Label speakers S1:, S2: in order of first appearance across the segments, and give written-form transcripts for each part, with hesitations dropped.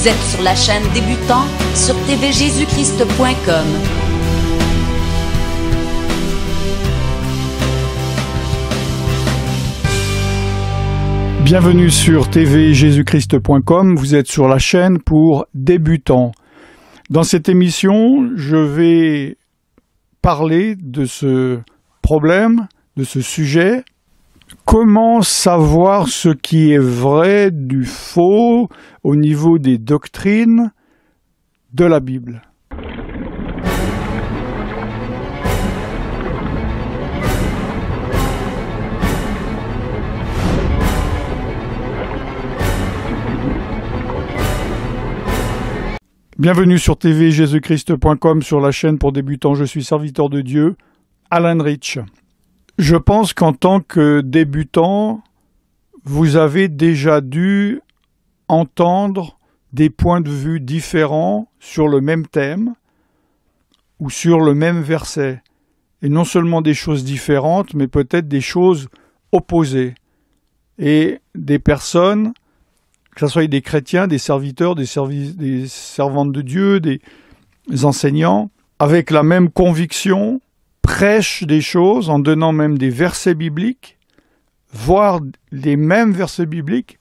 S1: Vous êtes sur la chaîne Débutant sur tvjésuschrist.com.
S2: Bienvenue sur tvjésuschrist.com, vous êtes sur la chaîne pour Débutants. Dans cette émission, je vais parler de ce problème, de ce sujet. Comment savoir ce qui est vrai du faux au niveau des doctrines de la Bible ? Bienvenue sur tvjésuschrist.com, sur la chaîne pour débutants. Je suis serviteur de Dieu, Alan Rich. Je pense qu'en tant que débutant, vous avez déjà dû entendre des points de vue différents sur le même thème ou sur le même verset. Et non seulement des choses différentes, mais peut-être des choses opposées. Et des personnes, que ce soit des chrétiens, des serviteurs, des servantes de Dieu, des enseignants, avec la même conviction, prêchent des choses en donnant même des versets bibliques, voire les mêmes versets bibliques,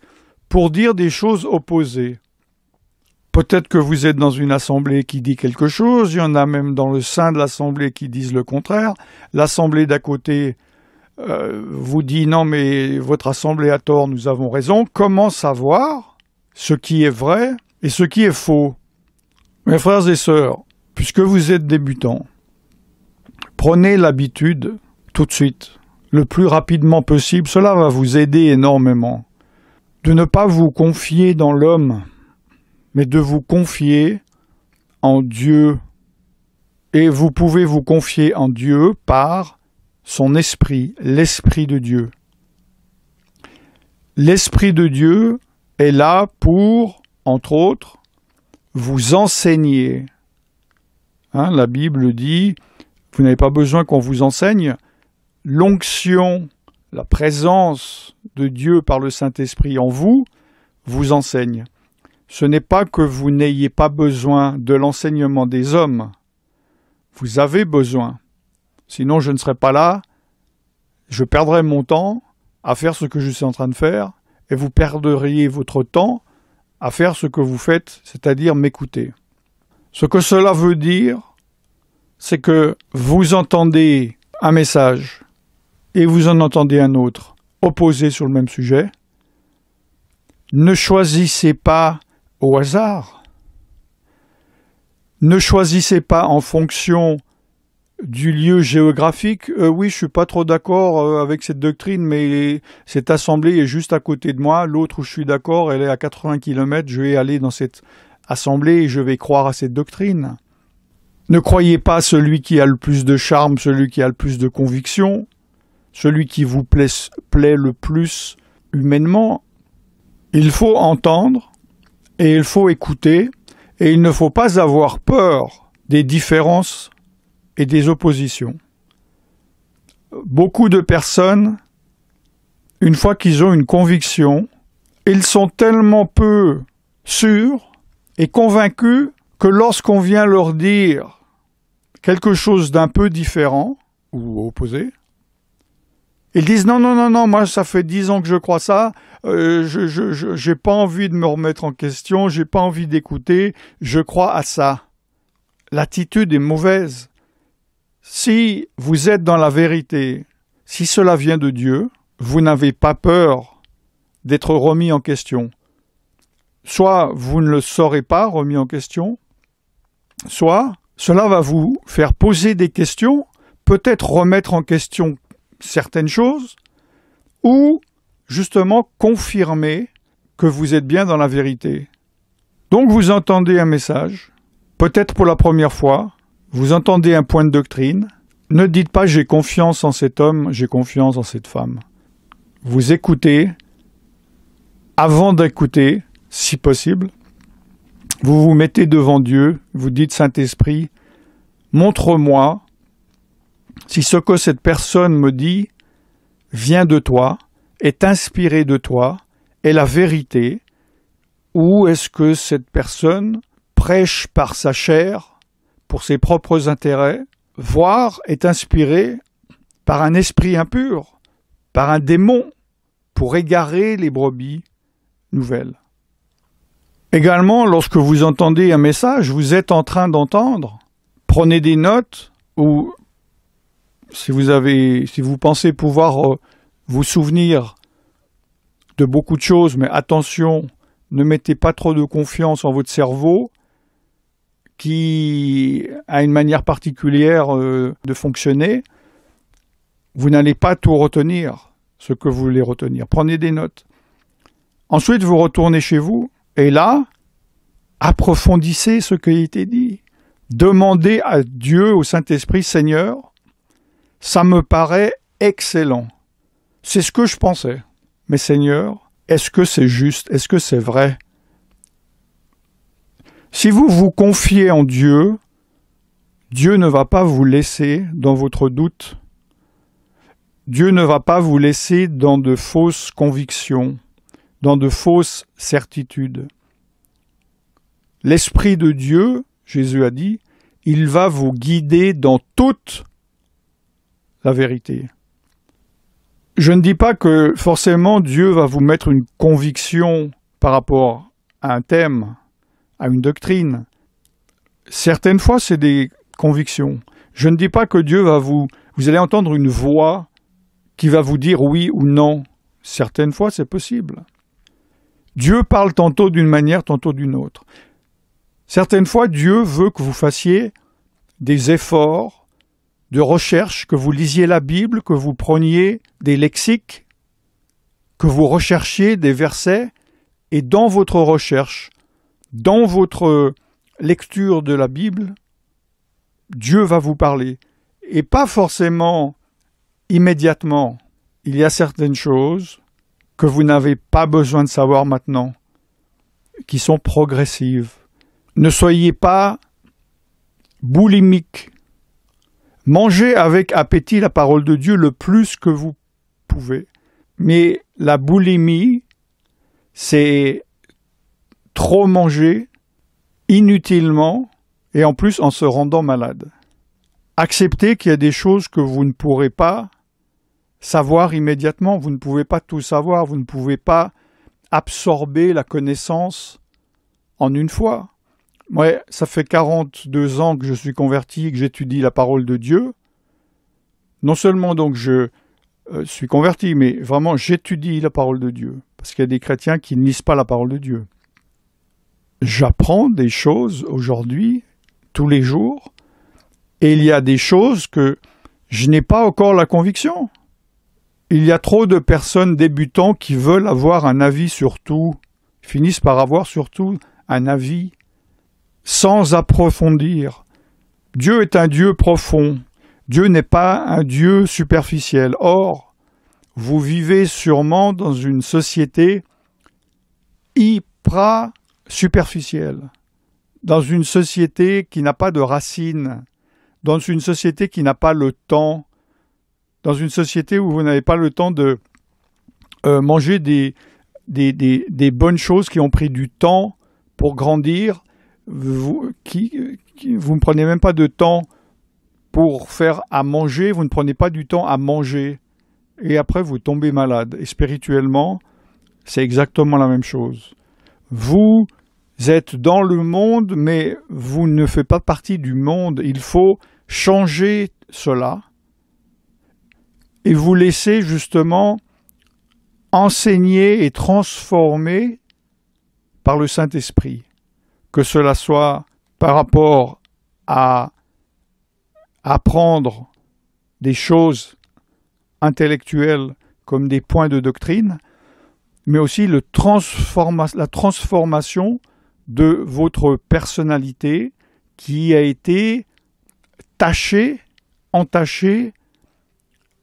S2: pour dire des choses opposées. Peut-être que vous êtes dans une assemblée qui dit quelque chose, il y en a même dans le sein de l'assemblée qui disent le contraire. L'assemblée d'à côté vous dit « Non, mais votre assemblée a tort, nous avons raison ». Comment savoir ce qui est vrai et ce qui est faux ? Mes frères et sœurs, puisque vous êtes débutants, prenez l'habitude tout de suite, le plus rapidement possible, cela va vous aider énormément, de ne pas vous confier dans l'homme, mais de vous confier en Dieu. Et vous pouvez vous confier en Dieu par son esprit, l'Esprit de Dieu. L'Esprit de Dieu est là pour, entre autres, vous enseigner. La Bible dit, vous n'avez pas besoin qu'on vous enseigne. L'onction, la présence de Dieu par le Saint-Esprit en vous, vous enseigne. Ce n'est pas que vous n'ayez pas besoin de l'enseignement des hommes. Vous avez besoin. Sinon, je ne serais pas là, je perdrais mon temps à faire ce que je suis en train de faire, et vous perdriez votre temps à faire ce que vous faites, c'est-à-dire m'écouter. Ce que cela veut dire, c'est que vous entendez un message et vous en entendez un autre opposé sur le même sujet. Ne choisissez pas au hasard. Ne choisissez pas en fonction du lieu géographique. Oui, je suis pas trop d'accord avec cette doctrine, mais cette assemblée est juste à côté de moi. L'autre où je suis d'accord, elle est à 80 km. Je vais aller dans cette assemblée et je vais croire à cette doctrine. Ne croyez pas celui qui a le plus de charme, celui qui a le plus de conviction, celui qui vous plaît le plus humainement. Il faut entendre et il faut écouter et il ne faut pas avoir peur des différences et des oppositions. Beaucoup de personnes, une fois qu'ils ont une conviction, ils sont tellement peu sûrs et convaincus que lorsqu'on vient leur dire quelque chose d'un peu différent ou opposé, ils disent non, moi ça fait 10 ans que je crois ça, j'ai pas envie de me remettre en question, j'ai pas envie d'écouter, je crois à ça. L'attitude est mauvaise. Si vous êtes dans la vérité, si cela vient de Dieu, vous n'avez pas peur d'être remis en question. Soit vous ne le saurez pas remis en question, soit cela va vous faire poser des questions, peut-être remettre en question certaines choses, ou justement confirmer que vous êtes bien dans la vérité. Donc vous entendez un message, peut-être pour la première fois, vous entendez un point de doctrine, ne dites pas « j'ai confiance en cet homme, j'ai confiance en cette femme ». Vous écoutez, avant d'écouter, si possible, vous vous mettez devant Dieu, vous dites « Saint-Esprit, montre-moi si ce que cette personne me dit vient de toi, est inspiré de toi, est la vérité, ou est-ce que cette personne prêche par sa chair, pour ses propres intérêts, voire est inspirée par un esprit impur, par un démon, pour égarer les brebis nouvelles. Également, lorsque vous entendez un message, vous êtes en train d'entendre, prenez des notes, ou si vous pensez pouvoir vous souvenir de beaucoup de choses, mais attention, ne mettez pas trop de confiance en votre cerveau, qui a une manière particulière de fonctionner. Vous n'allez pas tout retenir, ce que vous voulez retenir. Prenez des notes. Ensuite, vous retournez chez vous, et là, approfondissez ce qui a été dit. Demandez à Dieu, au Saint-Esprit, Seigneur, ça me paraît excellent. C'est ce que je pensais. Mais Seigneur, est-ce que c'est juste? Est-ce que c'est vrai? Si vous vous confiez en Dieu, Dieu ne va pas vous laisser dans votre doute. Dieu ne va pas vous laisser dans de fausses convictions, dans de fausses certitudes. L'Esprit de Dieu, Jésus a dit, il va vous guider dans toute la vérité. Je ne dis pas que forcément Dieu va vous mettre une conviction par rapport à un thème, à une doctrine. Certaines fois, c'est des convictions. Je ne dis pas que Dieu va vous allez entendre une voix qui va vous dire oui ou non. Certaines fois, c'est possible. Dieu parle tantôt d'une manière, tantôt d'une autre. Certaines fois, Dieu veut que vous fassiez des efforts de recherche, que vous lisiez la Bible, que vous preniez des lexiques, que vous recherchiez des versets, et dans votre recherche, dans votre lecture de la Bible, Dieu va vous parler. Et pas forcément immédiatement. Il y a certaines choses que vous n'avez pas besoin de savoir maintenant, qui sont progressives. Ne soyez pas boulimique. Mangez avec appétit la parole de Dieu le plus que vous pouvez. Mais la boulimie, c'est trop manger inutilement et en plus en se rendant malade. Acceptez qu'il y a des choses que vous ne pourrez pas savoir immédiatement. Vous ne pouvez pas tout savoir. Vous ne pouvez pas absorber la connaissance en une fois. Moi, ça fait 42 ans que je suis converti et que j'étudie la parole de Dieu. Non seulement donc je suis converti, mais vraiment j'étudie la parole de Dieu. Parce qu'il y a des chrétiens qui ne lisent pas la parole de Dieu. J'apprends des choses aujourd'hui, tous les jours, et il y a des choses que je n'ai pas encore la conviction. Il y a trop de personnes débutants qui veulent avoir un avis sur tout, finissent par avoir surtout un avis sans approfondir. Dieu est un Dieu profond. Dieu n'est pas un Dieu superficiel. Or, vous vivez sûrement dans une société hyper superficielle, dans une société qui n'a pas de racines, dans une société qui n'a pas le temps, dans une société où vous n'avez pas le temps de manger des bonnes choses qui ont pris du temps pour grandir. Vous ne prenez même pas de temps pour faire à manger, vous ne prenez pas du temps à manger. Et après, vous tombez malade. Et spirituellement, c'est exactement la même chose. Vous êtes dans le monde, mais vous ne faites pas partie du monde. Il faut changer cela et vous laisser justement enseigner et transformer par le Saint-Esprit. Que cela soit par rapport à apprendre des choses intellectuelles comme des points de doctrine, mais aussi la transformation de votre personnalité qui a été entachée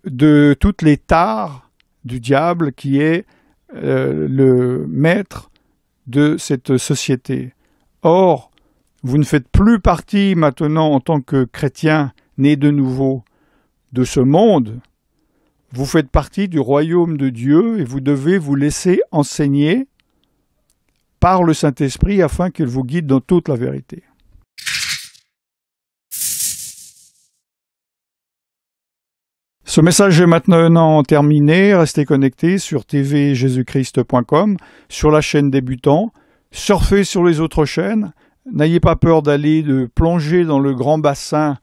S2: de toutes les tares du diable qui est le maître de cette société. Or, vous ne faites plus partie maintenant en tant que chrétien né de nouveau de ce monde. Vous faites partie du royaume de Dieu et vous devez vous laisser enseigner par le Saint-Esprit afin qu'il vous guide dans toute la vérité. Ce message est maintenant terminé. Restez connectés sur tvjesuschrist.com, sur la chaîne Débutant. Surfez sur les autres chaînes. N'ayez pas peur de plonger dans le grand bassin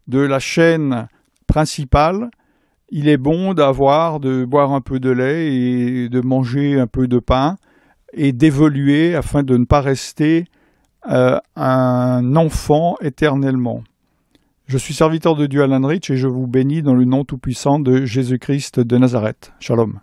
S2: de la chaîne principale. Il est bon de boire un peu de lait et de manger un peu de pain et d'évoluer afin de ne pas rester un enfant éternellement. Je suis serviteur de Dieu Alan Rich et je vous bénis dans le nom tout-puissant de Jésus-Christ de Nazareth. Shalom.